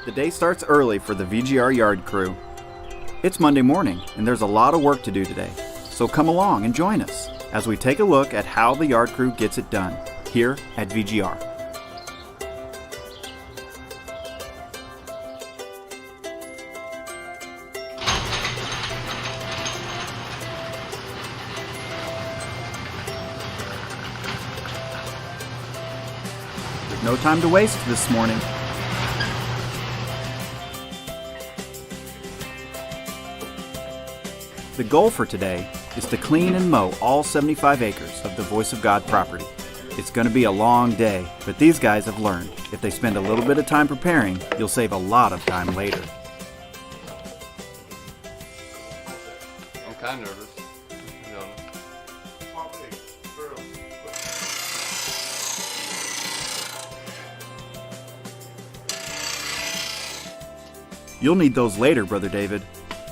The day starts early for the VGR yard crew. It's Monday morning, and there's a lot of work to do today. So come along and join us as we take a look at how the yard crew gets it done here at VGR. There's no time to waste this morning. The goal for today is to clean and mow all 75 acres of the Voice of God property. It's going to be a long day, but these guys have learned if they spend a little bit of time preparing, you'll save a lot of time later. I'm kind of nervous. You'll need those later, Brother David.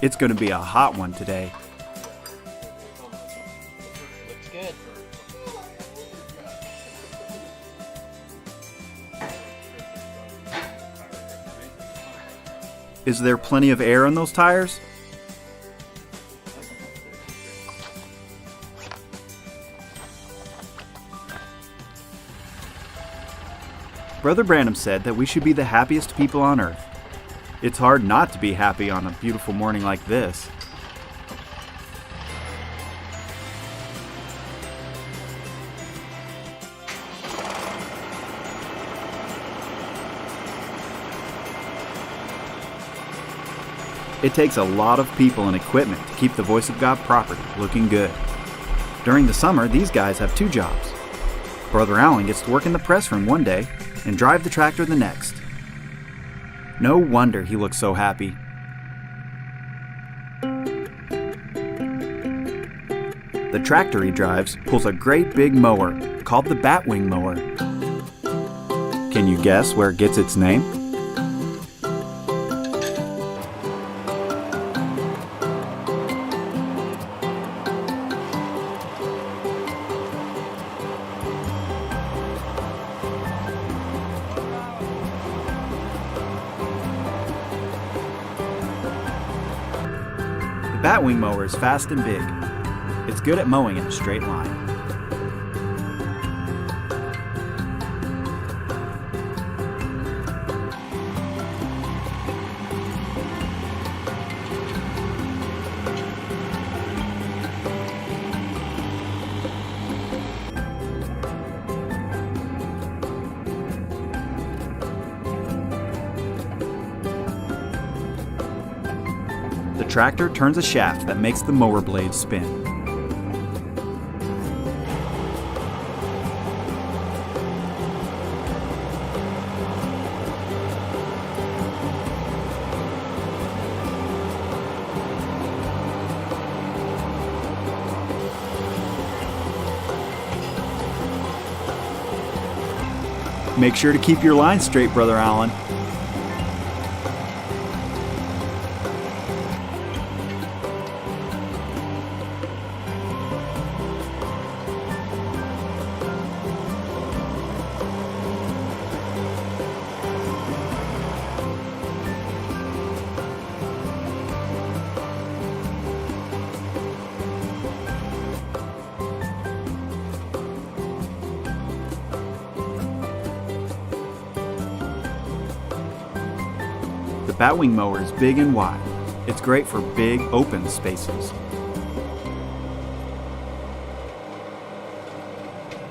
It's going to be a hot one today. Looks good. Is there plenty of air in those tires? Brother Branham said that we should be the happiest people on earth. It's hard not to be happy on a beautiful morning like this. It takes a lot of people and equipment to keep the Voice of God property looking good. During the summer, these guys have two jobs. Brother Allen gets to work in the press room one day and drive the tractor the next. No wonder he looks so happy. The tractor he drives pulls a great big mower called the Batwing mower. Can you guess where it gets its name? The Batwing mower is fast and big. It's good at mowing in a straight line. The tractor turns a shaft that makes the mower blades spin. Make sure to keep your line straight, Brother Allen. The Batwing mower is big and wide. It's great for big, open spaces.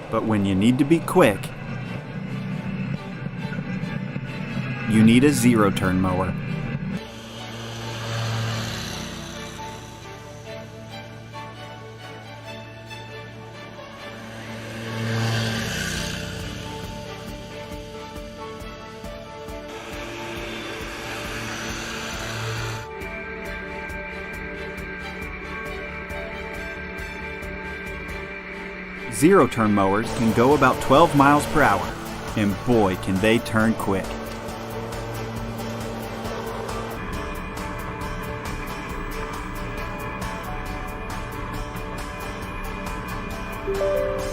But when you need to be quick, you need a zero-turn mower. Zero-turn mowers can go about 12 miles per hour, and boy, can they turn quick.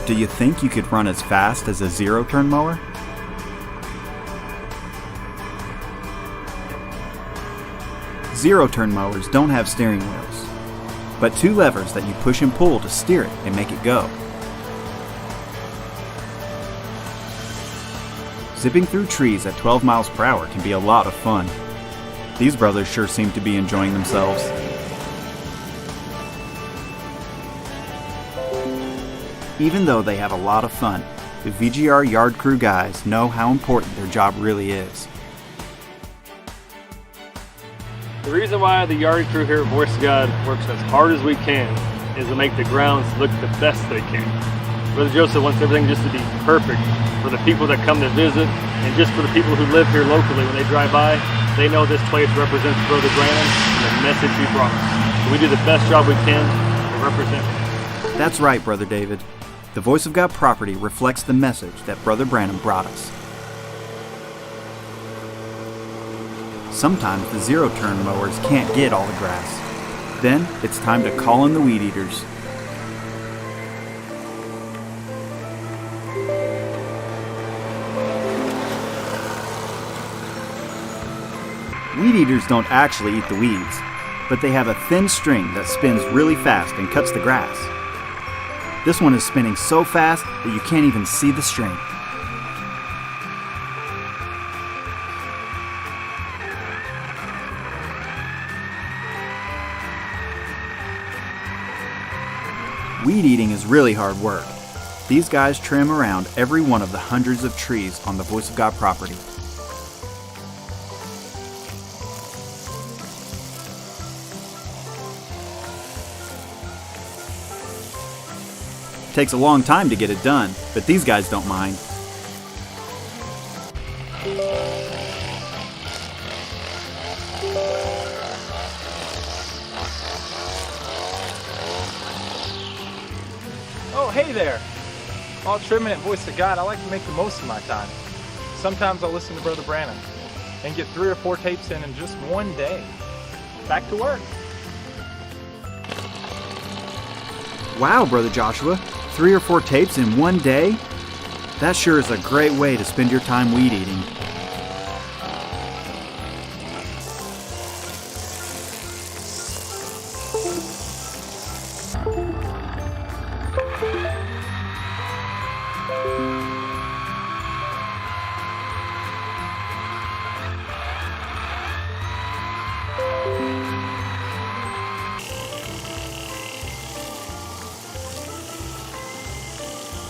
Do you think you could run as fast as a zero-turn mower? Zero-turn mowers don't have steering wheels, but two levers that you push and pull to steer it and make it go. Zipping through trees at 12 miles per hour can be a lot of fun. These brothers sure seem to be enjoying themselves. Even though they have a lot of fun, the VGR Yard Crew guys know how important their job really is. The reason why the yard crew here at Voice of God works as hard as we can is to make the grounds look the best they can. Brother Joseph wants everything just to be perfect for the people that come to visit, and just for the people who live here locally. When they drive by, they know this place represents Brother Branham and the message he brought us. So we do the best job we can to represent him. That's right, Brother David. The Voice of God property reflects the message that Brother Branham brought us. Sometimes the zero-turn mowers can't get all the grass. Then it's time to call in the weed eaters. Weed eaters don't actually eat the weeds, but they have a thin string that spins really fast and cuts the grass. This one is spinning so fast that you can't even see the string. Weed eating is really hard work. These guys trim around every one of the hundreds of trees on the Voice of God property. Takes a long time to get it done, but these guys don't mind. Oh, hey there! While trimming at Voice of God, I like to make the most of my time. Sometimes I'll listen to Brother Branham and get 3 or 4 tapes in just one day. Back to work. Wow, Brother Joshua, 3 or 4 tapes in one day? That sure is a great way to spend your time weed eating.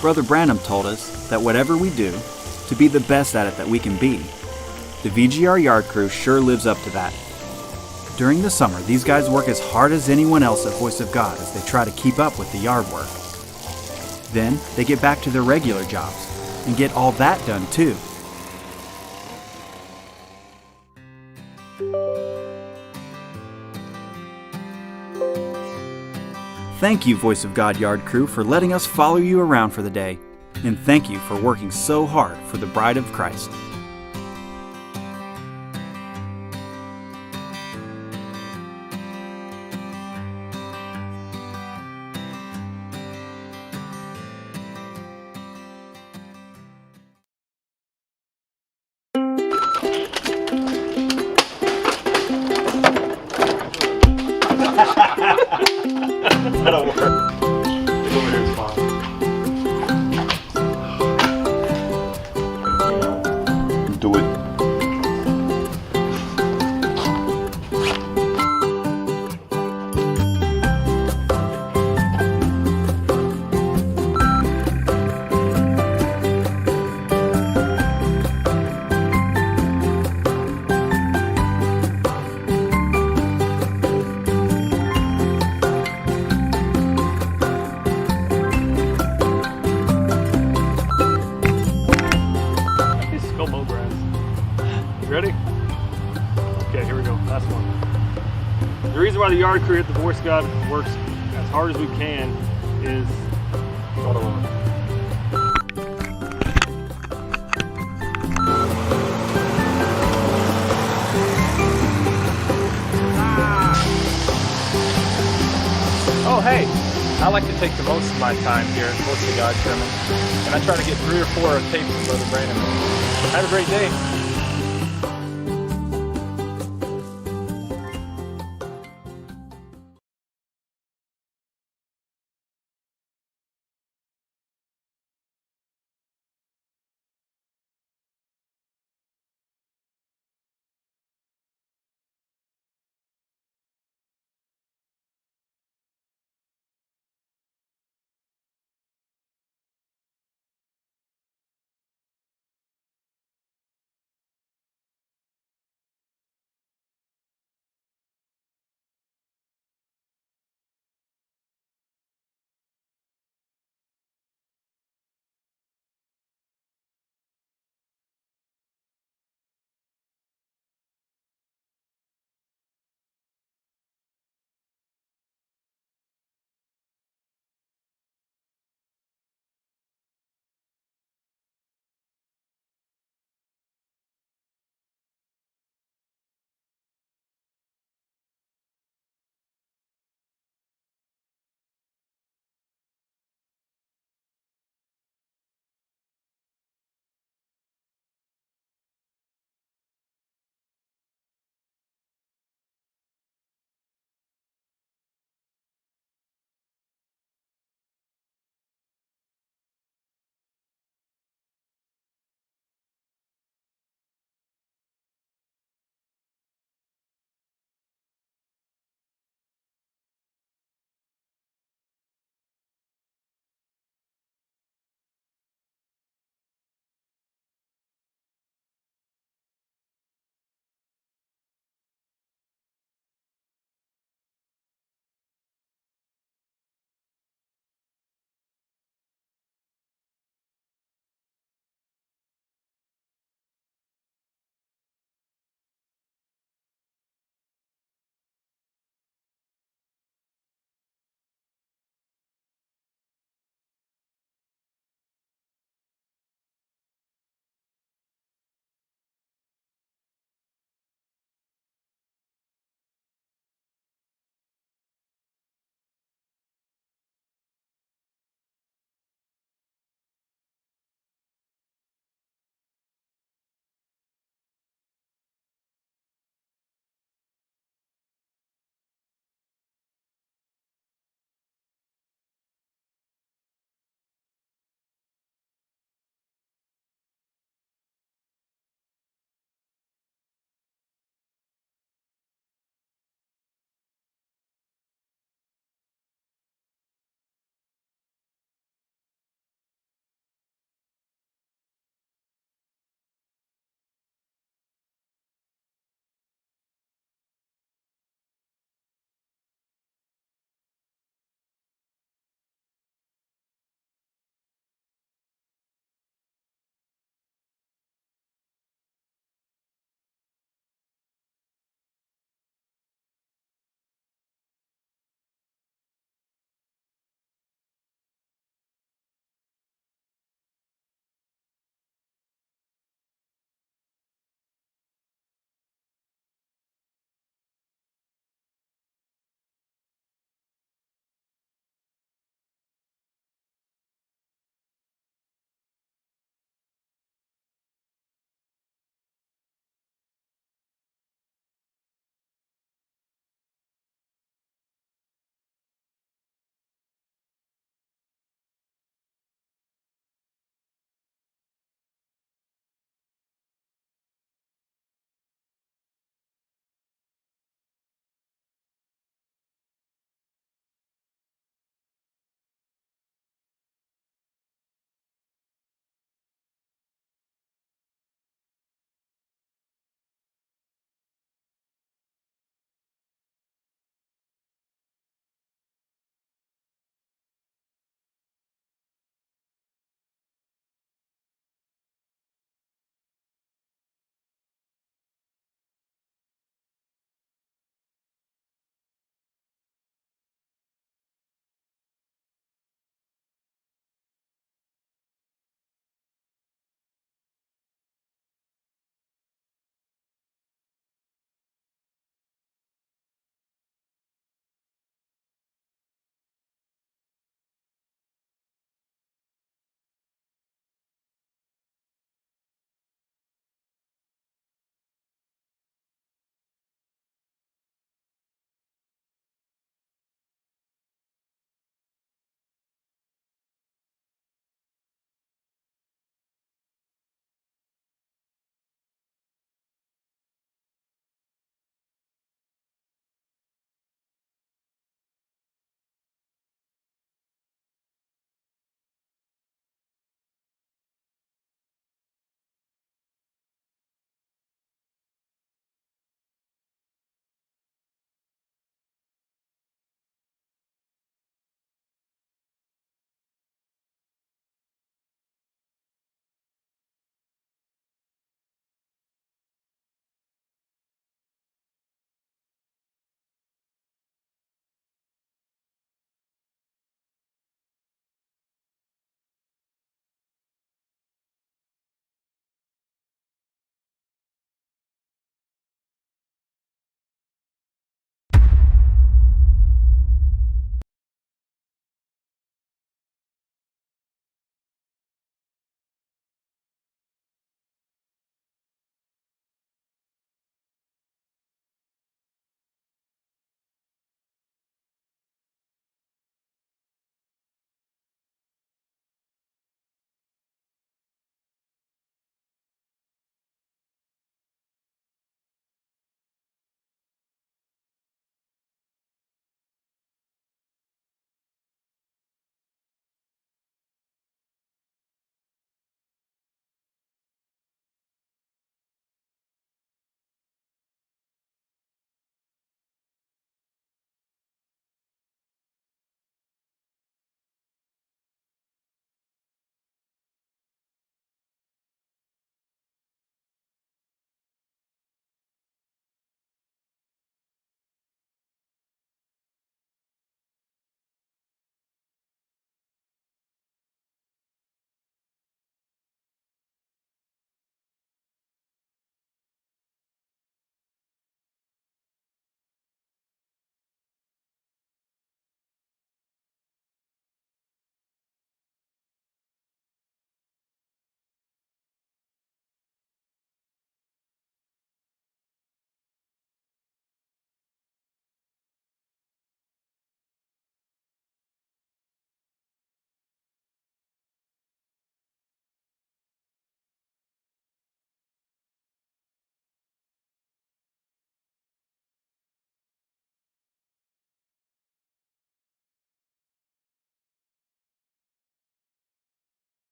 Brother Branham told us that whatever we do, to be the best at it that we can be. The VGR Yard Crew sure lives up to that. During the summer, these guys work as hard as anyone else at Voice of God as they try to keep up with the yard work. Then they get back to their regular jobs and get all that done too. Thank you, Voice of God Yard Crew, for letting us follow you around for the day. And thank you for working so hard for the Bride of Christ. That'll work. Over here is fine. Do it. Ready? Okay, here we go. Last one. The reason why the yard crew at the Voice of God works as hard as we can is hold on. Oh, hey! I like to take the most of my time here at Voice of God trimming, and I try to get 3 or 4 tapes of Brother Branham. Have a great day.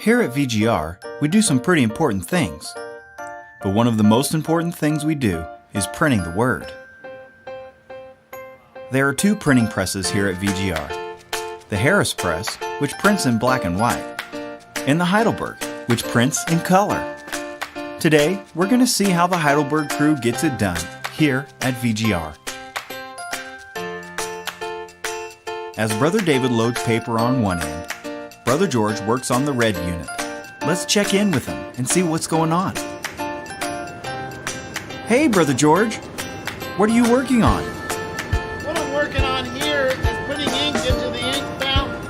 Here at VGR, we do some pretty important things. But one of the most important things we do is printing the Word. There are two printing presses here at VGR. The Harris Press, which prints in black and white, and the Heidelberg, which prints in color. Today, we're going to see how the Heidelberg crew gets it done here at VGR. As Brother David loads paper on one end, Brother George works on the red unit. Let's check in with him and see what's going on. Hey, Brother George, what are you working on? What I'm working on here is putting ink into the ink fountain.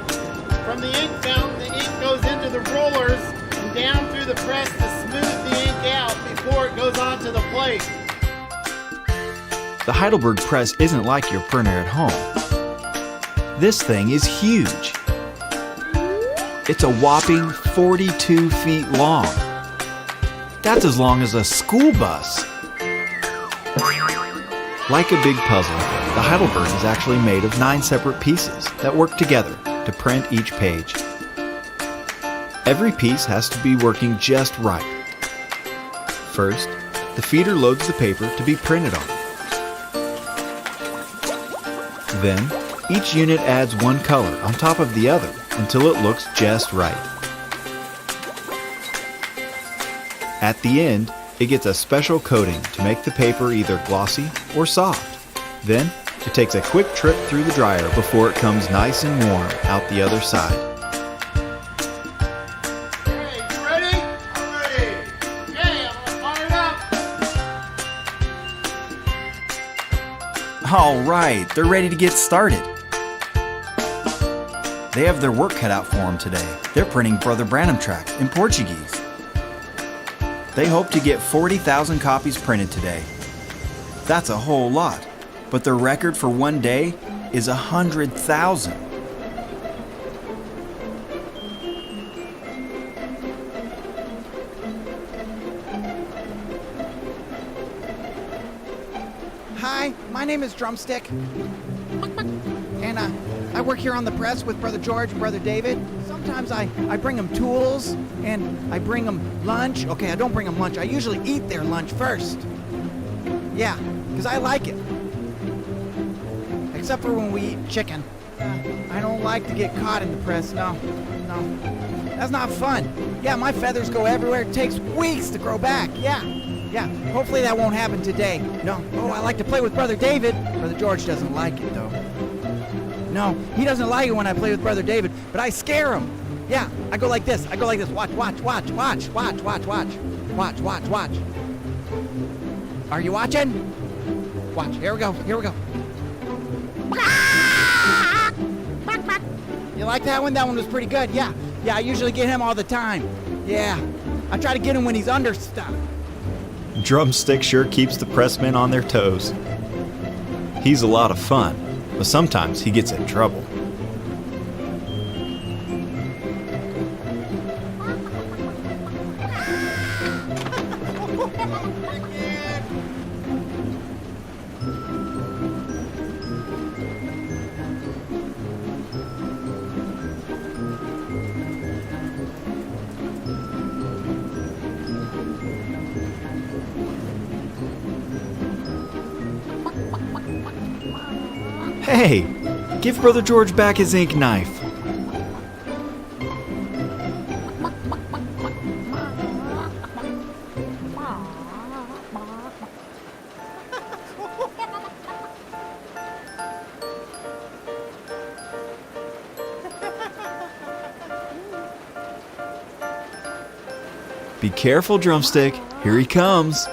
From the ink fountain, the ink goes into the rollers and down through the press to smooth the ink out before it goes onto the plate. The Heidelberg press isn't like your printer at home. This thing is huge. It's a whopping 42 feet long. That's as long as a school bus. Like a big puzzle, the Heidelberg is actually made of 9 separate pieces that work together to print each page. Every piece has to be working just right. First, the feeder loads the paper to be printed on. Then, each unit adds one color on top of the other until it looks just right. At the end, it gets a special coating to make the paper either glossy or soft. Then, it takes a quick trip through the dryer before it comes nice and warm out the other side. Hey, you ready? I'm ready. Okay, I'm gonna fire it up. All right, they're ready to get started. They have their work cut out for them today. They're printing Brother Branham tracts in Portuguese. They hope to get 40,000 copies printed today. That's a whole lot, but their record for one day is 100,000. Hi, my name is Drumstick. And I work here on the press with Brother George and Brother David. Sometimes I bring them tools and I bring them lunch. Okay, I don't bring them lunch. I usually eat their lunch first. Yeah, because I like it. Except for when we eat chicken. I don't like to get caught in the press. No. That's not fun. Yeah, my feathers go everywhere. It takes weeks to grow back. Yeah. Hopefully that won't happen today. No. Oh, I like to play with Brother David. Brother George doesn't like it, though. No, he doesn't like it when I play with Brother David, but I scare him. Yeah, I go like this. Watch. Are you watching? Watch. Here we go. You like that one? That one was pretty good. Yeah, I usually get him all the time. Yeah, I try to get him when he's under stuff. Drumstick sure keeps the pressmen on their toes. He's a lot of fun, but sometimes he gets in trouble. Hey, give Brother George back his ink knife. Be careful, Drumstick. Here he comes.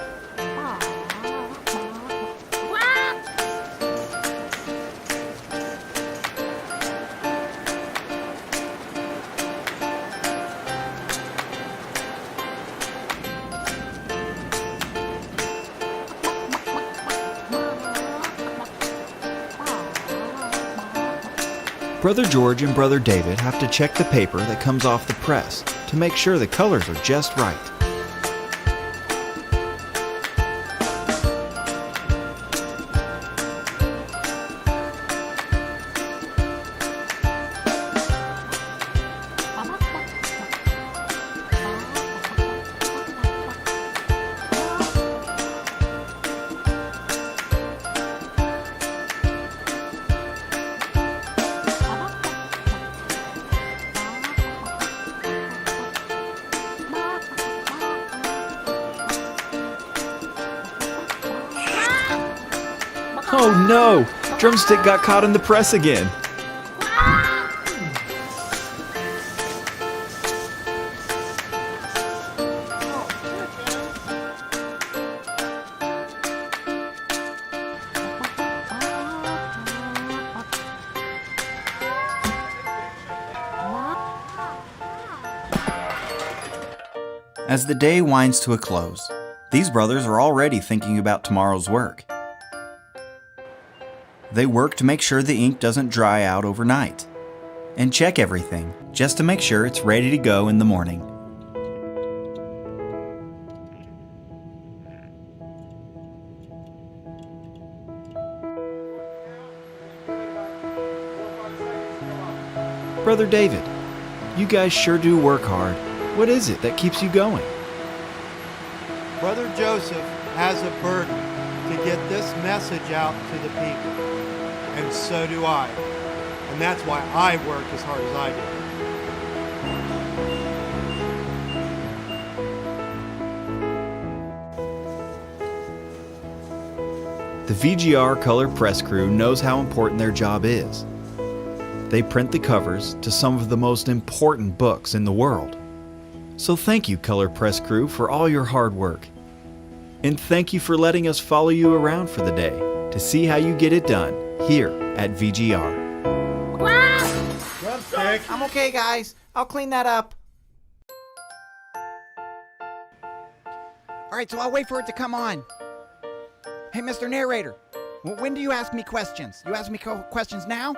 Brother George and Brother David have to check the paper that comes off the press to make sure the colors are just right. Oh no! Drumstick got caught in the press again. As the day winds to a close, these brothers are already thinking about tomorrow's work. They work to make sure the ink doesn't dry out overnight, and check everything just to make sure it's ready to go in the morning. Brother David, you guys sure do work hard. What is it that keeps you going? Brother Joseph has a burden to get this message out to the people, and so do I. And that's why I work as hard as I do. The VGR color press crew knows how important their job is. They print the covers to some of the most important books in the world. So thank you, color press crew, for all your hard work. And thank you for letting us follow you around for the day to see how you get it done here at VGR. Drumstick! I'm okay, guys. I'll clean that up. All right, so I'll wait for it to come on. Hey, Mr. Narrator, when do you ask me questions? You ask me questions now?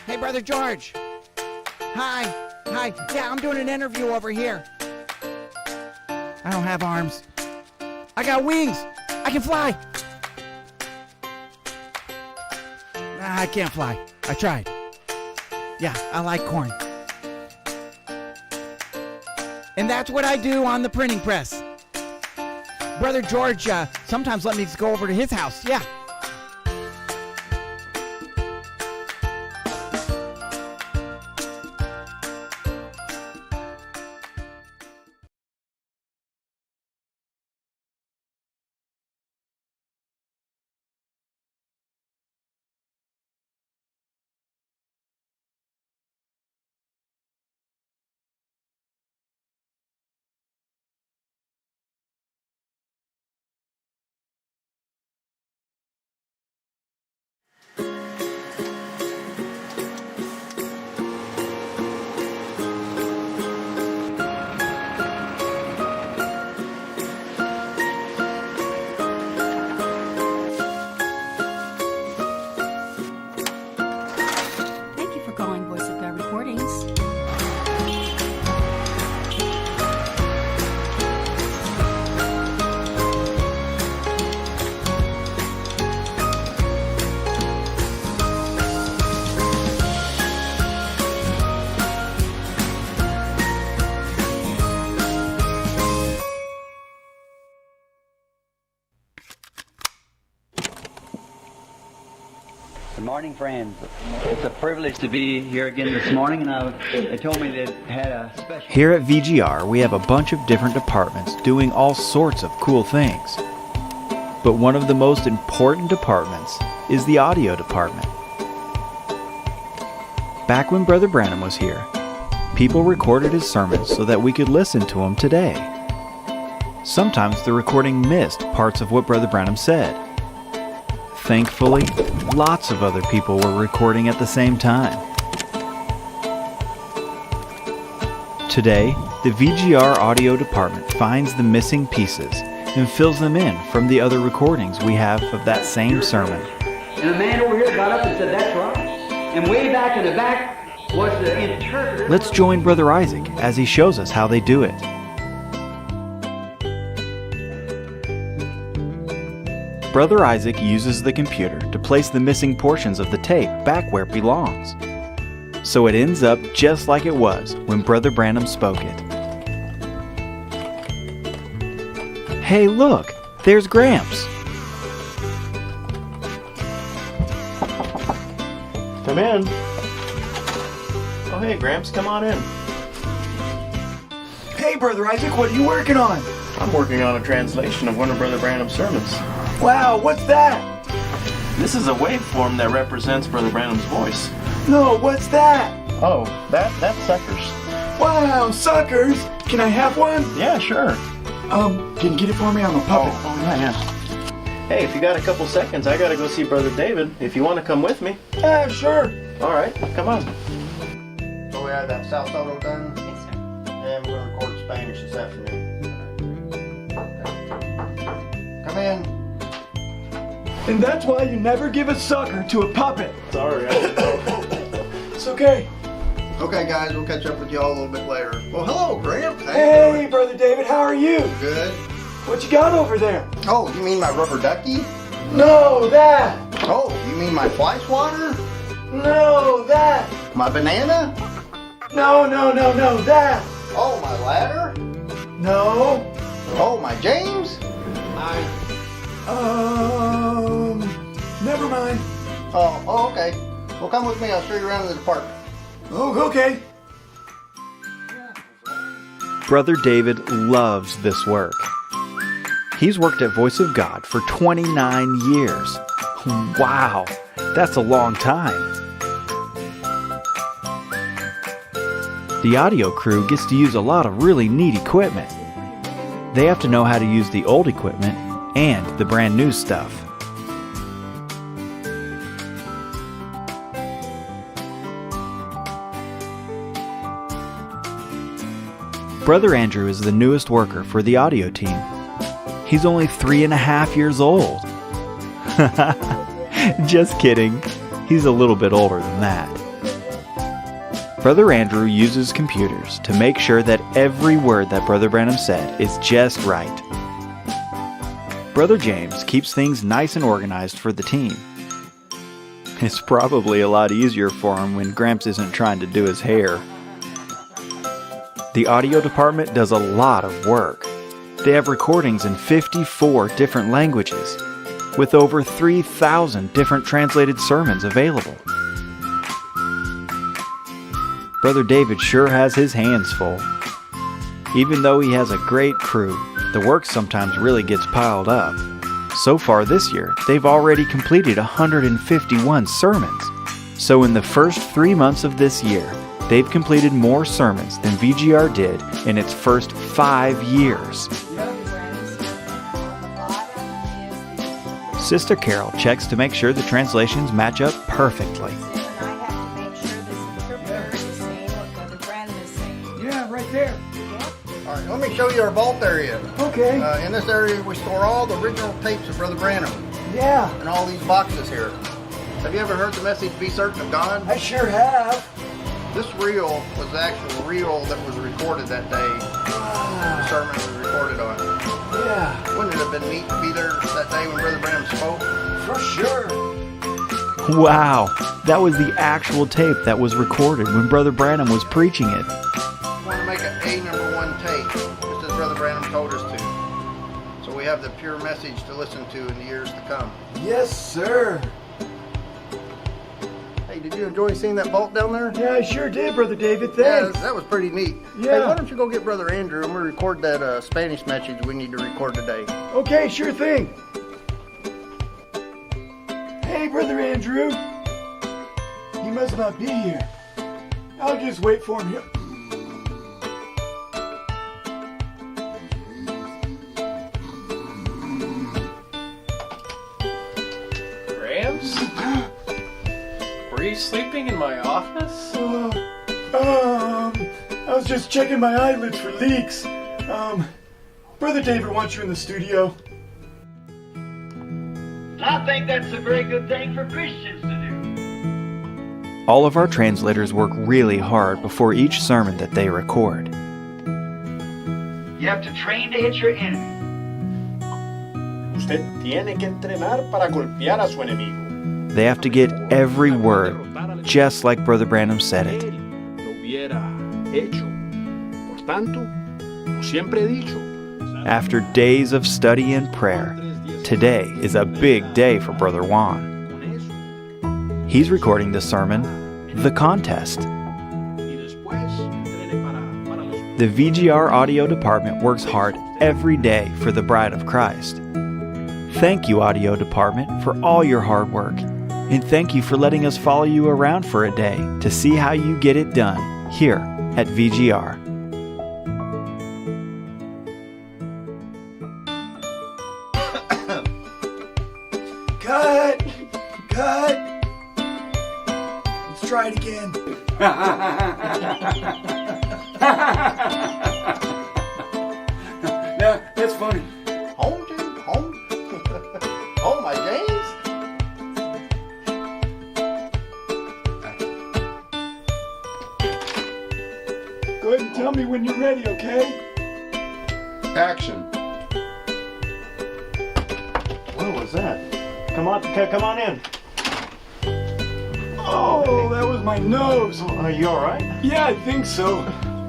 Hey, Brother George. Hi. Yeah, I'm doing an interview over here. I don't have arms. I got wings. I can fly. I can't fly. I tried. Yeah, I like corn. And that's what I do on the printing press. Brother George sometimes let me go over to his house. Yeah. Thank you for calling Voice of God Recordings. Good morning, friends. It's a privilege to be here again this morning, and they told me they had a special... Here at VGR, we have a bunch of different departments doing all sorts of cool things. But one of the most important departments is the audio department. Back when Brother Branham was here, people recorded his sermons so that we could listen to them today. Sometimes the recording missed parts of what Brother Branham said. Thankfully, lots of other people were recording at the same time. Today, the VGR audio department finds the missing pieces and fills them in from the other recordings we have of that same sermon. And a man over here got up and said, "That's right." And way back in the back was the interpreter. Let's join Brother Isaac as he shows us how they do it. Brother Isaac uses the computer to place the missing portions of the tape back where it belongs, so it ends up just like it was when Brother Branham spoke it. Hey, look! There's Gramps! Come in. Oh, hey, Gramps, come on in. Hey, Brother Isaac, what are you working on? I'm working on a translation of one of Brother Branham's sermons. Wow, what's that? This is a waveform that represents Brother Branham's voice. No, what's that? Oh, that's Suckers. Wow, Suckers! Can I have one? Yeah, sure. Can you get it for me? I'm a puppet. Oh, yeah. Hey, if you got a couple seconds, I gotta go see Brother David. If you want to come with me. Yeah, sure. All right, come on. So we had that South Soto done, Yes, sir. and we're gonna record Spanish this afternoon. Come in. And that's why you never give a sucker to a puppet. Sorry, I didn't know. It's okay. Okay, guys, we'll catch up with y'all a little bit later. Well, hello, Gramps. How you Hey, doing? Brother David, how are you? Good. What you got over there? Oh, you mean my rubber ducky? No, that. Oh, you mean my fly swatter? No, that. My banana? No, that. Oh, my ladder? No. Oh, my James? Never mind. Oh, okay. Well, come with me. I'll show you around the department. Oh, okay. Brother David loves this work. He's worked at Voice of God for 29 years. Wow, that's a long time. The audio crew gets to use a lot of really neat equipment. They have to know how to use the old equipment and the brand new stuff. Brother Andrew is the newest worker for the audio team. He's only 3.5 years old. Just kidding. He's a little bit older than that. Brother Andrew uses computers to make sure that every word that Brother Branham said is just right. Brother James keeps things nice and organized for the team. It's probably a lot easier for him when Gramps isn't trying to do his hair. The audio department does a lot of work. They have recordings in 54 different languages, with over 3,000 different translated sermons available. Brother David sure has his hands full. Even though he has a great crew, the work sometimes really gets piled up. So far this year, they've already completed 151 sermons. So in the first 3 months of this year, they've completed more sermons than VGR did in its first 5 years. Sister Carol checks to make sure the translations match up perfectly. Yeah, right there. All right, let me show you our vault area. Okay. In this area, we store all the original tapes of Brother Branham Yeah, in all these boxes here. Have you ever heard the message, Be Certain of God? I sure have. This reel was the actual reel that was recorded that day. The sermon was recorded on. Yeah, Wouldn't it have been neat to be there that day when Brother Branham spoke? for sure. Wow, that was the actual tape that was recorded when Brother Branham was preaching it. We want to make an A#1 tape, just as Brother Branham told us to. So we have the pure message to listen to in the years to come. Yes, sir. Hey, did you enjoy seeing that vault down there? Yeah, I sure did, Brother David. Yeah, Thanks. that was pretty neat. Yeah. Hey, why don't you go get Brother Andrew and we'll record that Spanish message we need to record today. Okay, sure thing. Hey, Brother Andrew. He must not be here. I'll just wait for him here. Gramps? Were you sleeping in my office? I was just checking my eyelids for leaks. Brother David wants you in the studio. I think that's a very good thing for Christians to do. All of our translators work really hard before each sermon that they record. You have to train to hit your enemy. Usted tiene que entrenar para golpear a su enemigo. They have to get every word just like Brother Branham said it. Lo hubiera hecho. Por tanto, como siempre he dicho, After days of study and prayer, today is a big day for Brother Juan. He's recording the sermon, The Contest. The VGR audio department works hard every day for the bride of Christ. Thank you, audio department, for all your hard work. And thank you for letting us follow you around for a day to see how you get it done here at VGR. Cut! Cut! Let's try it again. Yeah, that's funny. Home, dude, home. Oh, my James. Go ahead and tell me when you're ready, okay? Action. What was that? Come on in. Oh, that was my nose. Are you alright? Yeah, I think so.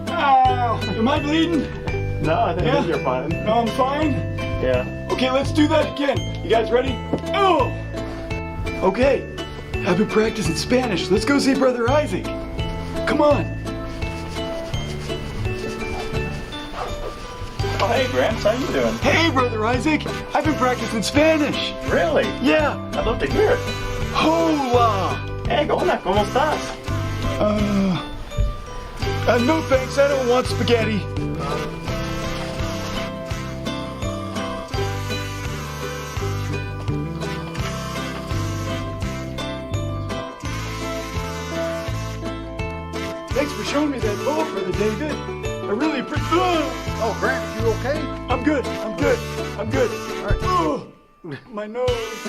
Ow. Am I bleeding? No, I think Yeah? you're fine. No, I'm fine? Yeah. Okay, let's do that again. You guys ready? Oh! Okay, I've been practicing Spanish. Let's go see Brother Isaac. Come on. Oh, hey, Gramps, how you doing? Hey, Brother Isaac. I've been practicing Spanish. Really? Yeah. I'd love to hear it. Hola. Hey, hola, ¿cómo estás? No thanks. I don't want spaghetti. Thanks for showing me that ball, Brother David. I really appreciate. Oh, Grant, you okay? I'm good. I'm good. I'm good. All right. Oh, my nose.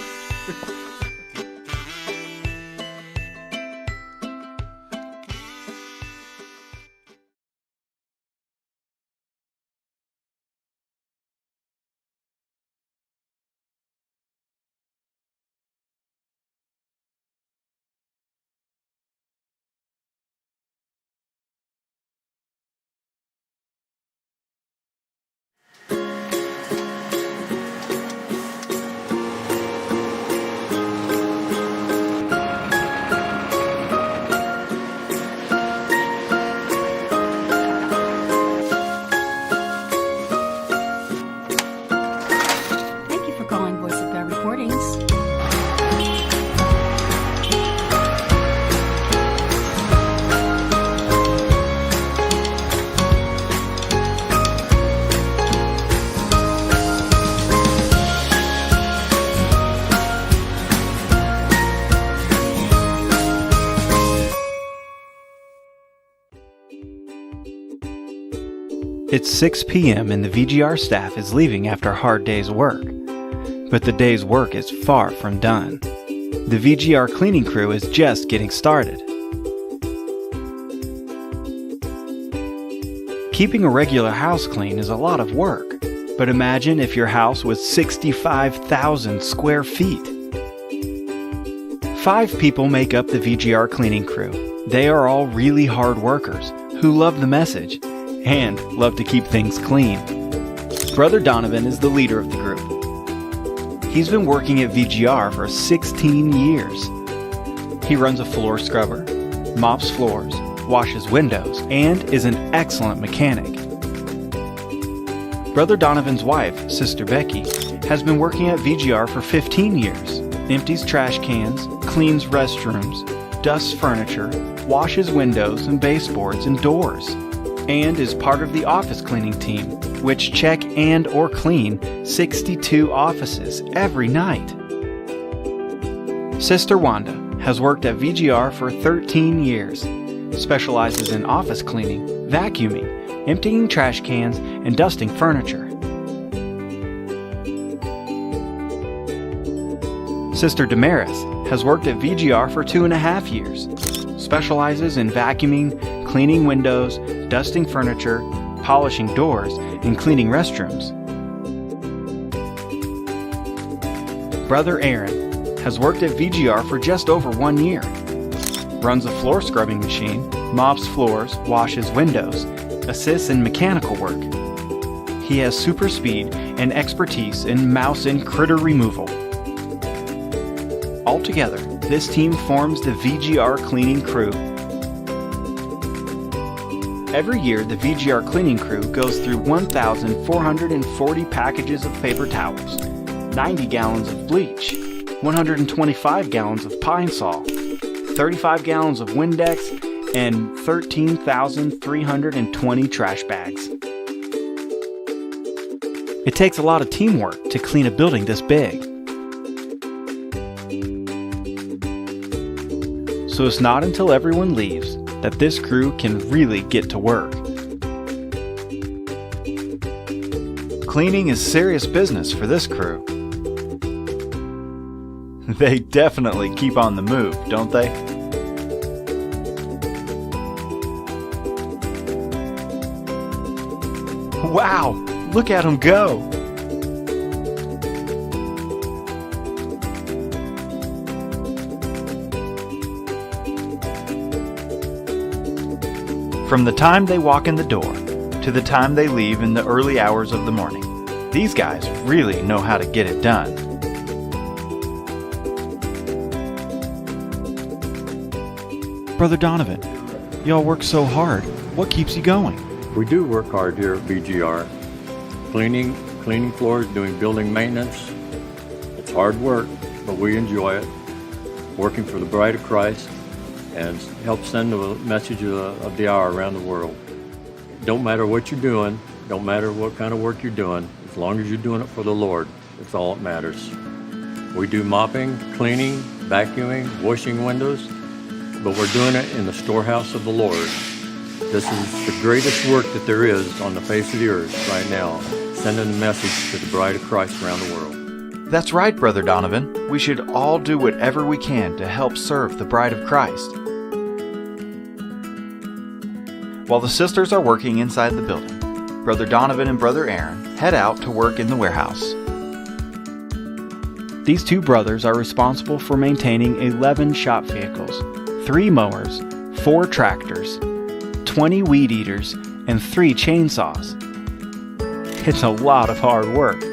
Thank you for calling Voice of God Recordings. It's 6 p.m. and the VGR staff is leaving after a hard day's work. But the day's work is far from done. The VGR cleaning crew is just getting started. Keeping a regular house clean is a lot of work, but imagine if your house was 65,000 square feet. 5 people make up the VGR cleaning crew. They are all really hard workers who love the message and love to keep things clean. Brother Donovan is the leader of the group. He's been working at VGR for 16 years. He runs a floor scrubber, mops floors, washes windows, and is an excellent mechanic. Brother Donovan's wife, Sister Becky, has been working at VGR for 15 years, empties trash cans, cleans restrooms, dusts furniture, washes windows and baseboards and doors, and is part of the office cleaning team, which check and or clean 62 offices every night. Sister Wanda has worked at VGR for 13 years, specializes in office cleaning, vacuuming, emptying trash cans, and dusting furniture. Sister Damaris has worked at VGR for 2.5 years, specializes in vacuuming, cleaning windows, dusting furniture, polishing doors, and cleaning restrooms. Brother Aaron has worked at VGR for just over 1 year, runs a floor scrubbing machine, mops floors, washes windows, assists in mechanical work. He has super speed and expertise in mouse and critter removal. Altogether, this team forms the VGR cleaning crew. Every year, the VGR cleaning crew goes through 1,440 packages of paper towels, 90 gallons of bleach, 125 gallons of Pine Sol, 35 gallons of Windex, and 13,320 trash bags. It takes a lot of teamwork to clean a building this big. So it's not until everyone leaves that this crew can really get to work. Cleaning is serious business for this crew. They definitely keep on the move, don't they? Wow, look at them go! From the time they walk in the door to the time they leave in the early hours of the morning, these guys really know how to get it done. Brother Donovan, y'all work so hard. What keeps you going? We do work hard here at VGR. Cleaning floors, doing building maintenance. It's hard work, but we enjoy it. Working for the Bride of Christ and help send the message of the hour around the world. Don't matter what you're doing, don't matter what kind of work you're doing, as long as you're doing it for the Lord, it's all that matters. We do mopping, cleaning, vacuuming, washing windows, but we're doing it in the storehouse of the Lord. This is the greatest work that there is on the face of the earth right now, sending the message to the Bride of Christ around the world. That's right, Brother Donovan. We should all do whatever we can to help serve the Bride of Christ. While the sisters are working inside the building, Brother Donovan and Brother Aaron head out to work in the warehouse. These two brothers are responsible for maintaining 11 shop vehicles, 3 mowers, 4 tractors, 20 weed eaters, and 3 chainsaws. It's a lot of hard work,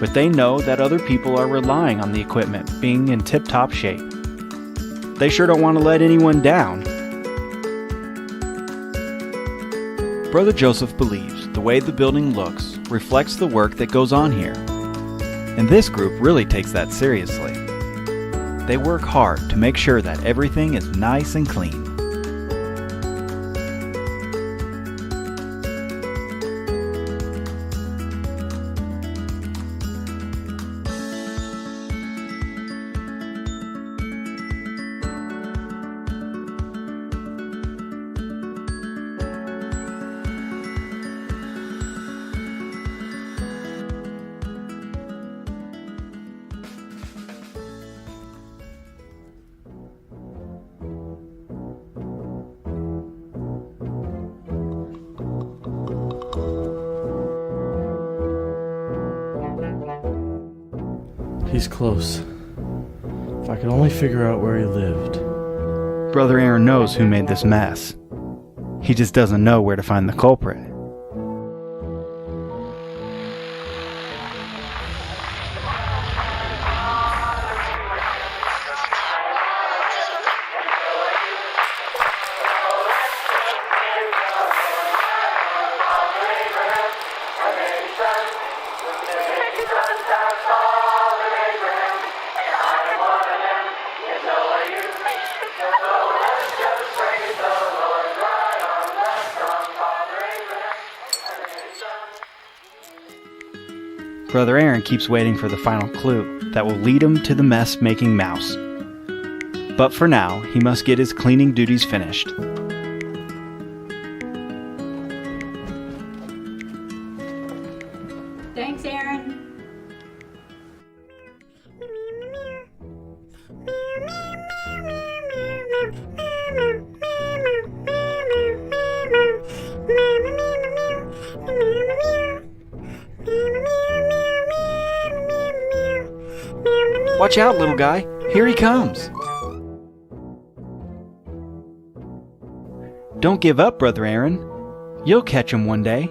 but they know that other people are relying on the equipment being in tip-top shape. They sure don't want to let anyone down. Brother Joseph believes the way the building looks reflects the work that goes on here, and this group really takes that seriously. They work hard to make sure that everything is nice and clean. He's close. If I could only figure out where he lived. Brother Aaron knows who made this mess. He just doesn't know where to find the culprit. Brother Aaron keeps waiting for the final clue that will lead him to the mess-making mouse. But for now, he must get his cleaning duties finished. Thanks, Aaron. Watch out, little guy. Here he comes. Don't give up, Brother Aaron. You'll catch him one day.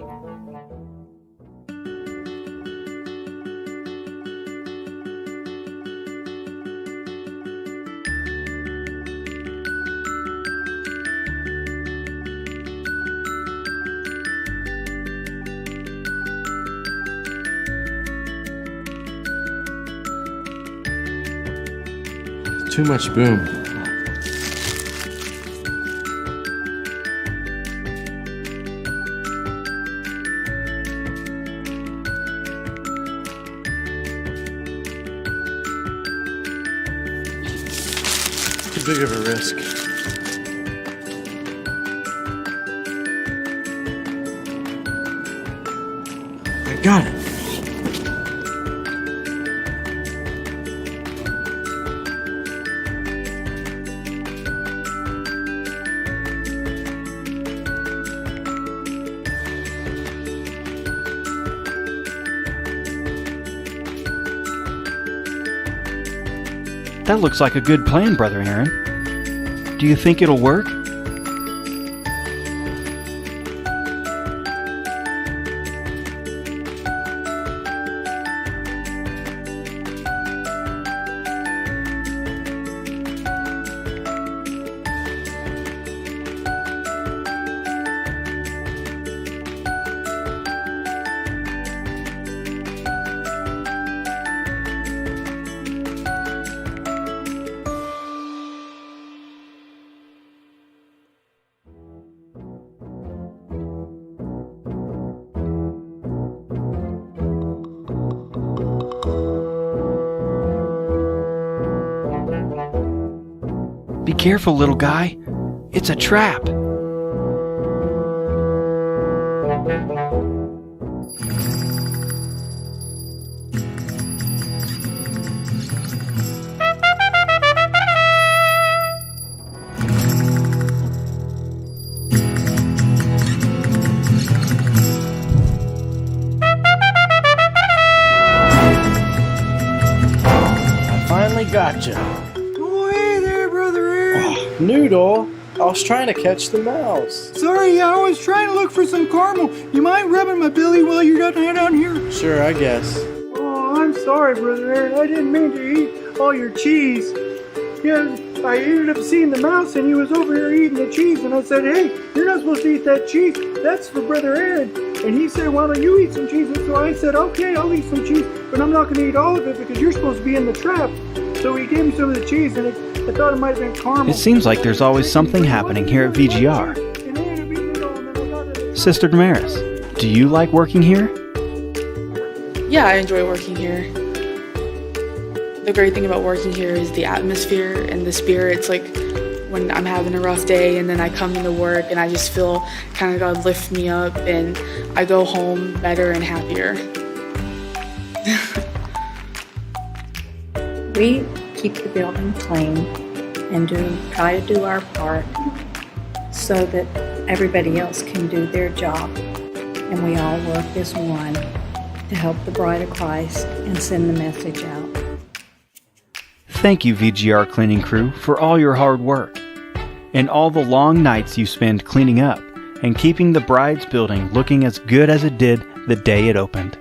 too much boom. Too big of a risk. I got it. That looks like a good plan, Brother Aaron. Do you think it'll work? Be careful, little guy. It's a trap. I finally got you. Oh, hey there, Brother Aaron. Noodle, I was trying to catch the mouse. Sorry, I was trying to look for some caramel. You mind rubbing my belly while you're down here? Sure, I guess. Oh, I'm sorry, Brother Aaron. I didn't mean to eat all your cheese. Yeah, I ended up seeing the mouse and he was over here eating the cheese. And I said, hey, you're not supposed to eat that cheese. That's for Brother Aaron. And he said, why don't you eat some cheese? And so I said, okay, I'll eat some cheese. But I'm not going to eat all of it because you're supposed to be in the trap. So he gave me some of the cheese and I thought it might have been caramel. It seems like there's always something happening here at VGR. Sister Damaris, do you like working here? Yeah, I enjoy working here. The great thing about working here is the atmosphere and the spirit. It's like when I'm having a rough day and then I come into work and I just feel kind of God lift me up and I go home better and happier. We keep the building clean and try to do our part so that everybody else can do their job. And we all work as one to help the bride of Christ and send the message out. Thank you, VGR cleaning crew, for all your hard work and all the long nights you spend cleaning up and keeping the bride's building looking as good as it did the day it opened.